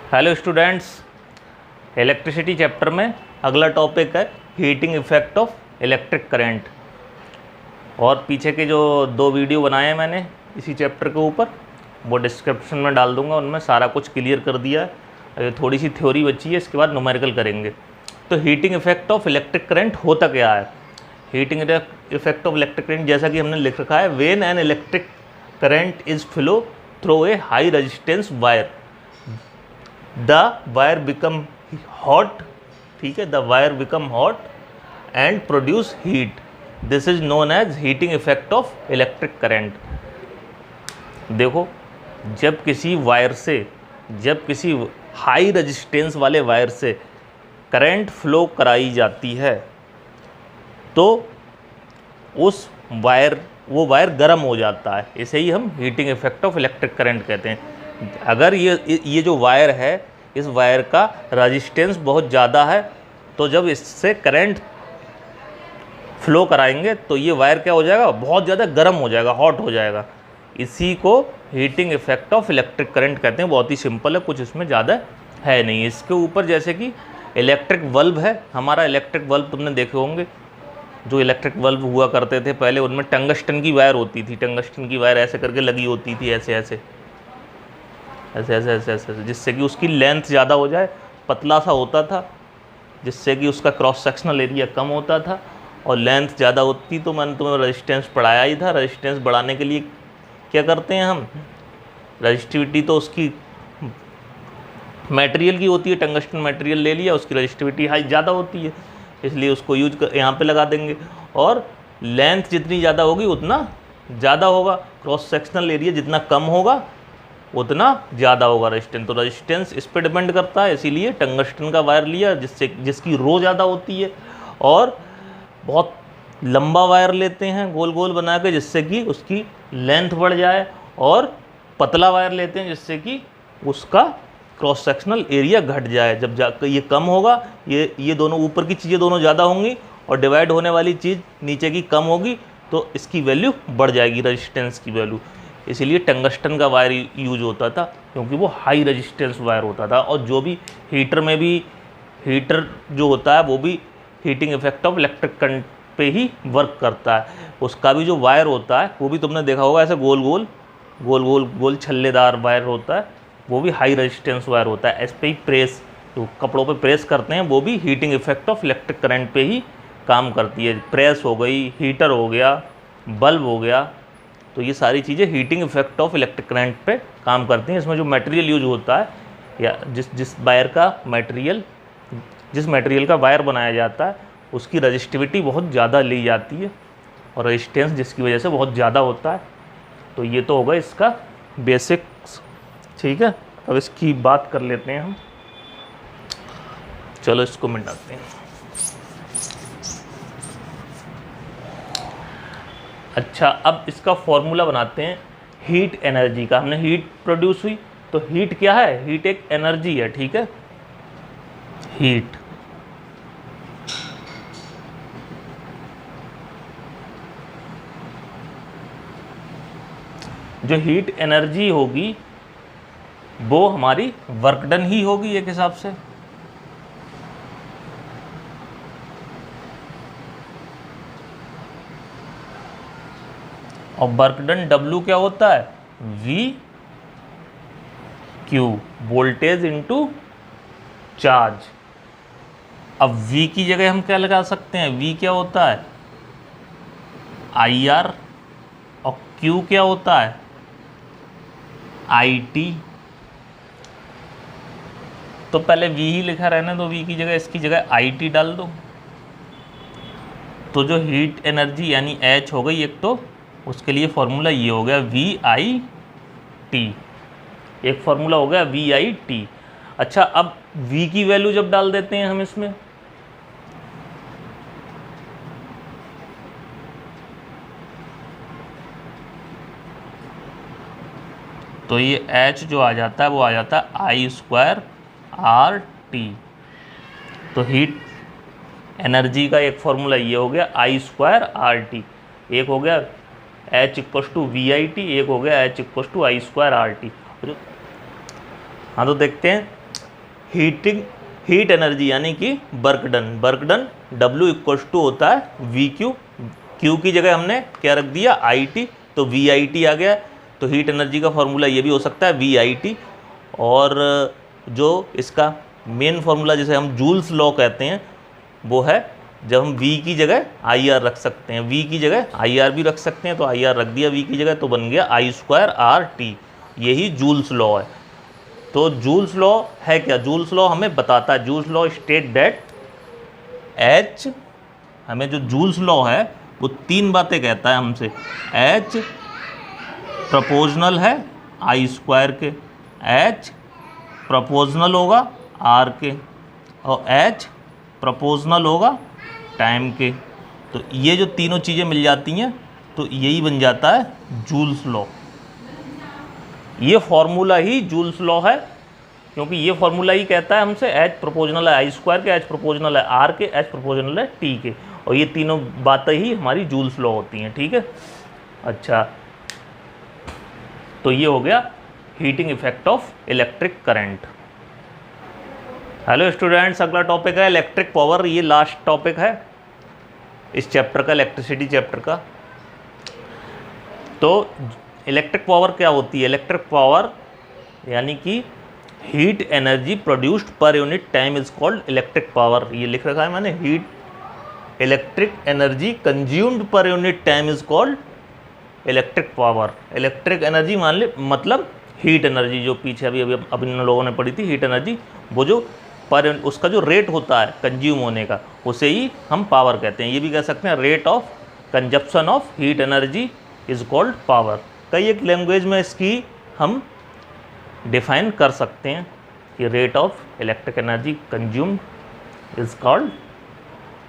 Hello students, electricity chapter में अगला topic है heating effect of electric current. और पीछे के जो 2 वीडियो बनाए हैं मैंने इसी चैप्टर के ऊपर, वो डिस्क्रिप्शन में डाल दूंगा। उनमें सारा कुछ क्लियर कर दिया है। थोड़ी सी थ्योरी बची है, इसके बाद न्यूमेरिकल करेंगे। तो heating effect of electric current होता क्या है? Heating effect of electric current जैसा कि हमने लिख रखा है, when an electric current is flow through a high resistance wire, the wire become hot. ठीक है, the wire become hot and produce heat. This is known as heating effect of electric current. देखो, जब किसी high resistance वाले wire से current flow कराई जाती है तो वो वायर गर्म हो जाता है। इसे ही हम heating effect of electric current कहते हैं। अगर ये जो वायर है, इस वायर का रेजिस्टेंस बहुत ज़्यादा है, तो जब इससे करंट फ्लो कराएंगे तो ये वायर क्या हो जाएगा? बहुत ज़्यादा गर्म हो जाएगा, हॉट हो जाएगा। इसी को heating effect of electric current कहते हैं। बहुत ही सिंपल है, कुछ इसमें ज़्यादा है नहीं। इसके ऊपर जैसे कि इलेक्ट्रिक बल्ब है, हमारा इलेक्ट्रिक बल्ब तुमने देखे होंगे। जो इलेक्ट्रिक बल्ब हुआ करते थे पहले, उनमें टंगस्टन की वायर होती थी। टंगस्टन की वायर ऐसे करके लगी होती थी, ऐसे ऐसे ऐसे ऐसे ऐसे ऐसे, जिससे कि उसकी लेंथ ज़्यादा हो जाए। पतला सा होता था, जिससे कि उसका क्रॉस सेक्शनल एरिया कम होता था। और लेंथ ज़्यादा होती तो मैंने तुम्हें रेजिस्टेंस पढ़ाया ही था। रेजिस्टेंस बढ़ाने के लिए क्या करते हैं हम? रजिस्टिविटी तो उसकी मटेरियल की होती है, टंगस्टन मटेरियल ले लिया, उसकी रजिस्टिविटी हाई ज़्यादा होती है, इसलिए उसको यहाँ पे लगा देंगे। और लेंथ जितनी ज़्यादा होगी उतना ज़्यादा होगा, क्रॉस सेक्शनल एरिया जितना कम होगा उतना ज़्यादा होगा रेजिस्टेंस। तो रेजिस्टेंस इस पर डिपेंड करता है, इसीलिए टंगस्टन का वायर लिया जिसकी रो ज़्यादा होती है। और बहुत लंबा वायर लेते हैं गोल गोल बना के, जिससे कि उसकी लेंथ बढ़ जाए। और पतला वायर लेते हैं जिससे कि उसका क्रॉस सेक्शनल एरिया घट जाए। जब जाकर ये कम होगा, ये दोनों ऊपर की चीज़ें दोनों ज़्यादा होंगी और डिवाइड होने वाली चीज़ नीचे की कम होगी, तो इसकी वैल्यू बढ़ जाएगी, रेजिस्टेंस की वैल्यू। इसीलिए टंगस्टन का वायर यूज होता था, क्योंकि वो हाई रेजिस्टेंस वायर होता था। और जो भी हीटर में भी हीटर जो होता है वो भी heating effect of electric current पे ही वर्क करता है। उसका भी जो वायर होता है वो भी तुमने देखा होगा, ऐसे गोल गोल छल्लेदार वायर होता है, वो भी हाई रेजिस्टेंस वायर होता है। इस पर ही प्रेस, जो कपड़ों पे प्रेस करते हैं, वो भी heating effect of electric current पे ही काम करती है। प्रेस हो गई, हीटर हो गया, बल्ब हो गया, तो ये सारी चीज़ें heating effect of electric current पे काम करती हैं। इसमें जो मटेरियल यूज होता है, या जिस मटेरियल का वायर बनाया जाता है, उसकी रजिस्टिविटी बहुत ज़्यादा ली जाती है और रेजिस्टेंस जिसकी वजह से बहुत ज़्यादा होता है। तो ये तो होगा इसका बेसिक्स। ठीक है, अब इसकी बात कर लेते हैं हम। चलो इसको मिटाते हैं। अच्छा, अब इसका फॉर्मूला बनाते हैं हीट एनर्जी का। हमने हीट प्रोड्यूस हुई, तो हीट क्या है? हीट एक एनर्जी है। ठीक है, हीट जो हीट एनर्जी होगी वो हमारी वर्क डन ही होगी एक हिसाब से। और वर्क डन W क्या होता है? VQ, voltage into charge. अब V की जगह हम क्या लगा सकते हैं? V क्या होता है? IR। और Q क्या होता है? IT। तो पहले V ही लिखा रहने दो, V की जगह, इसकी जगह IT डाल दो। तो जो हीट एनर्जी यानी H हो गई एक, तो उसके लिए फॉर्मूला ये हो गया VIT। एक फॉर्मूला हो गया VIT। अच्छा, अब V की वैल्यू जब डाल देते हैं हम इसमें, तो ये H जो आ जाता है वो आ जाता है I²RT। तो हीट एनर्जी का एक फॉर्मूला ये हो गया I²RT। एक हो गया H = VIT, एक हो गया H = I²RT। हाँ, तो देखते हैं हीट एनर्जी यानी कि work done W equals to होता है VQ, Q की जगह हमने क्या रख दिया IT, तो VIT आ गया। तो हीट एनर्जी का फॉर्मूला ये भी हो सकता है VIT, और जो इसका मेन फॉर्मूला जिसे हम जूल्स लॉ कहते हैं वो है जब हम V की जगह IR रख सकते हैं, V की जगह IR भी रख सकते हैं, तो IR रख दिया V की जगह तो बन गया I²RT, यही जूल्स लॉ है। तो जूल्स लॉ है क्या? जूल्स लॉ हमें बताता है, joules law state that H, हमें जो जूल्स लॉ है वो 3 बातें कहता है हमसे। H प्रोपोर्शनल है I² के, H प्रोपोर्शनल होगा R के, और H प्रोपोर्शनल होगा टाइम के। तो ये जो तीनों चीज़ें मिल जाती हैं तो यही बन जाता है जूल्स लॉ। ये फॉर्मूला ही जूल्स लॉ है, क्योंकि ये फॉर्मूला ही कहता है हमसे H प्रोपोर्शनल है I² के, H प्रोपोर्शनल है R के, H प्रोपोर्शनल है T के, और ये तीनों बातें ही हमारी जूल्स लॉ होती हैं। ठीक है, अच्छा, तो ये हो गया heating effect of electric current. Hello students, अगला टॉपिक है इलेक्ट्रिक पावर। ये लास्ट टॉपिक है इस चैप्टर का, इलेक्ट्रिसिटी चैप्टर का। तो इलेक्ट्रिक पावर क्या होती है? इलेक्ट्रिक पावर यानी कि हीट एनर्जी प्रोड्यूस्ड पर unit time is called electric power. ये लिख रखा है मैंने, heat electric energy consumed per unit time is called electric power. Electric energy मान ले मतलब हीट एनर्जी, जो पीछे अभी इन लोगों ने पढ़ी थी हीट एनर्जी, वो जो पर उसका जो रेट होता है कंज्यूम होने का, उसे ही हम पावर कहते हैं। ये भी कह सकते हैं rate of consumption of heat energy is called power. कई एक लैंग्वेज में इसकी हम डिफाइन कर सकते हैं कि rate of electric energy consumed is called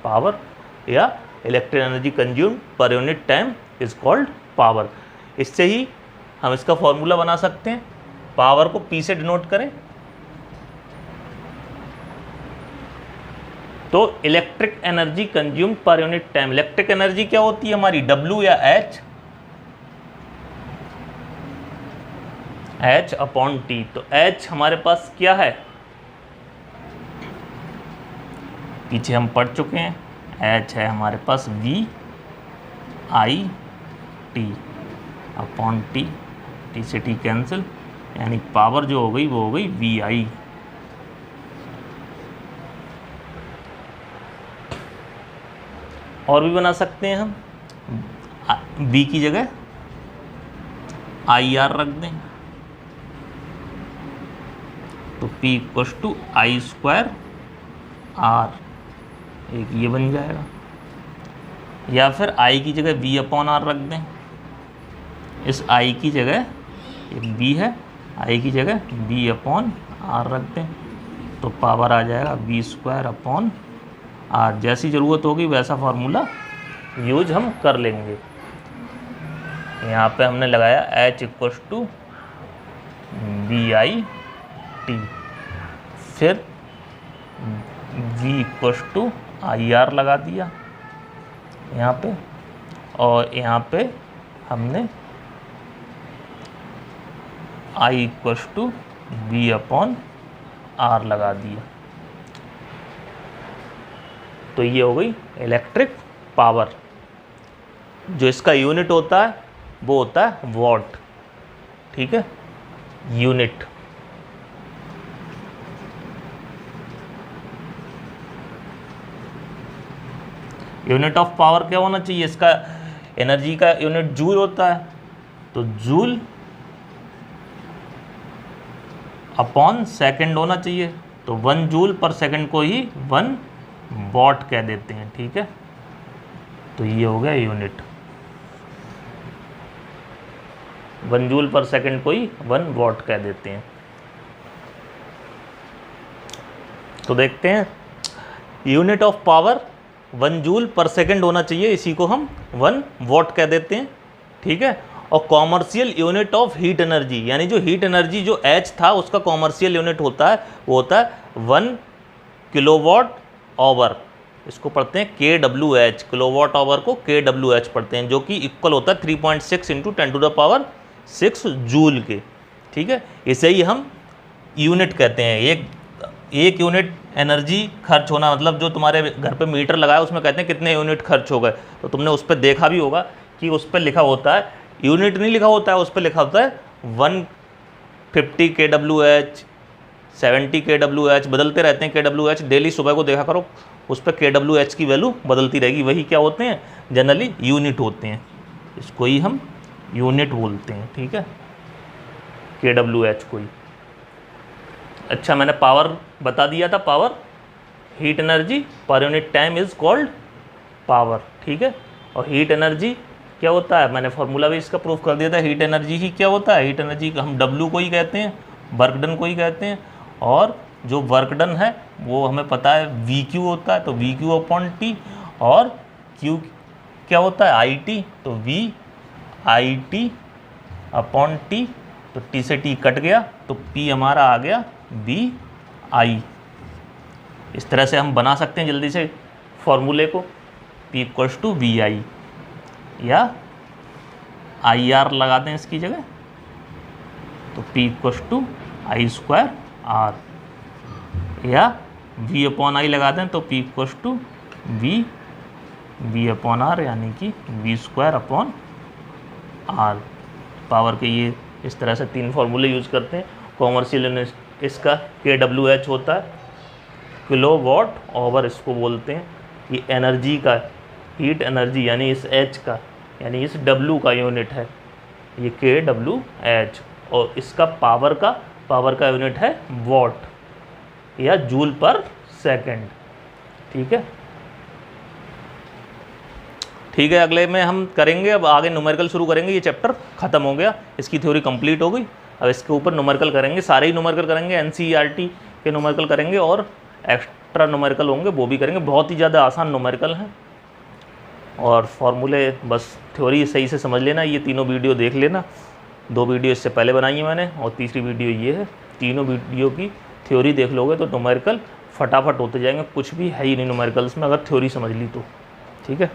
power, या electric energy consumed per unit time is called power. इससे ही हम इसका फॉर्मूला बना सकते हैं। पावर को P से डिनोट करें तो electric energy consumed per unit time. Electric energy क्या होती है हमारी? W या H, H अपॉन T। तो H हमारे पास क्या है? पीछे हम पढ़ चुके हैं, H है हमारे पास VIT अपॉन T, T से T कैंसिल, यानी पावर जो हो गई वो हो गई VI। और भी बना सकते हैं हम, B की जगह IR रख दें तो P equals to I² R, एक ये बन जाएगा। या फिर I की जगह V अपॉन R रख दें, इस I की जगह एक B है, I की जगह V अपॉन R रख दें तो पावर आ जाएगा V² अपॉन R। जैसी ज़रूरत होगी वैसा फार्मूला यूज हम कर लेंगे। यहाँ पे हमने लगाया H इक्वल्स टू VIT, फिर V इक्वल्स टू IR लगा दिया यहाँ पे, और यहाँ पे हमने I equals to V upon R लगा दिया। तो ये हो गई इलेक्ट्रिक पावर। जो इसका यूनिट होता है वो होता है वॉट। ठीक है, यूनिट। यूनिट ऑफ पावर क्या होना चाहिए? इसका एनर्जी का यूनिट जूल होता है, तो जूल अपॉन सेकंड होना चाहिए। तो 1 जूल पर सेकंड को ही 1 वॉट कह देते हैं। ठीक है, तो ये हो गया यूनिट। 1 जूल पर सेकंड को ही 1 वॉट कह देते हैं। तो देखते हैं, यूनिट ऑफ पावर 1 जूल पर सेकंड होना चाहिए, इसी को हम 1 वॉट कह देते हैं। ठीक है, और commercial unit of heat energy, यानी जो हीट एनर्जी जो H था उसका कॉमर्शियल यूनिट होता है, वो होता है 1 किलोवाट आवर। इसको पढ़ते हैं kWh, किलोवाट आवर को kWh पढ़ते हैं, जो कि इक्वल होता है 3.6 इंटू 10⁶ जूल के। ठीक है, इसे ही हम यूनिट कहते हैं। एक 1 यूनिट एनर्जी खर्च होना, मतलब जो तुम्हारे घर पे मीटर लगाया उसमें कहते हैं कितने यूनिट खर्च हो गए, तो तुमने उस पर देखा भी होगा कि उस पर लिखा होता है, यूनिट नहीं लिखा होता है, उस पर लिखा होता है 150 kWh, 70 kWh, बदलते रहते हैं kWh। डेली सुबह को देखा करो, उस पर kWh की वैल्यू बदलती रहेगी। वही क्या होते हैं, जनरली यूनिट होते हैं, इसको ही हम यूनिट बोलते हैं, ठीक है, kWh को ही। अच्छा, मैंने पावर बता दिया था, पावर हीट एनर्जी पर unit time is called power, ठीक है। और हीट एनर्जी क्या होता है, मैंने फार्मूला भी इसका प्रूफ कर दिया था। हीट एनर्जी ही क्या होता है, हीट एनर्जी हम W को ही कहते हैं, वर्क डन को ही कहते हैं, और जो वर्क डन है वो हमें पता है VQ होता है, तो VQ अपॉन T, और Q क्या होता है IT, तो VIT अपॉन T, तो T से T कट गया तो P हमारा आ गया BI। इस तरह से हम बना सकते हैं जल्दी से फॉर्मूले को, P इक्वल्स टू VI, या IR लगा दें इसकी जगह, तो P इक्वल्स टू I²R, या V अपॉन I लगा दें तो P equals to V upon R, यानी कि V² अपॉन R। पावर के ये इस तरह से 3 फार्मूले यूज़ करते हैं। कॉमर्शियल यूनिट इसका kWh होता है, किलोवाट आवर इसको बोलते हैं। ये एनर्जी का, हीट एनर्जी यानी इस H का, यानी इस W का यूनिट है ये kWh, और इसका पावर का यूनिट है वॉट या जूल पर सेकंड, ठीक है। ठीक है, अगले में हम करेंगे, अब आगे न्यूमेरिकल शुरू करेंगे। ये चैप्टर खत्म हो गया, इसकी थ्योरी कंप्लीट हो गई। अब इसके ऊपर न्यूमेरिकल करेंगे, सारे ही न्यूमेरिकल करेंगे, NCERT के न्यूमेरिकल करेंगे, और एक्स्ट्रा न्यूमेरिकल होंगे वो भी करेंगे। बहुत ही ज़्यादा आसान न्यूमेरिकल हैं, और फॉर्मूले बस थ्योरी सही से समझ लेना। ये तीनों वीडियो देख लेना, 2 वीडियो इससे पहले बनाई है मैंने, और तीसरी वीडियो ये है। तीनों वीडियो की थ्योरी देख लोगे तो न्यूमेरिकल फटाफट होते जाएंगे, कुछ भी है ही नहीं न्यूमेरिकल्स में अगर थ्योरी समझ ली तो, ठीक है।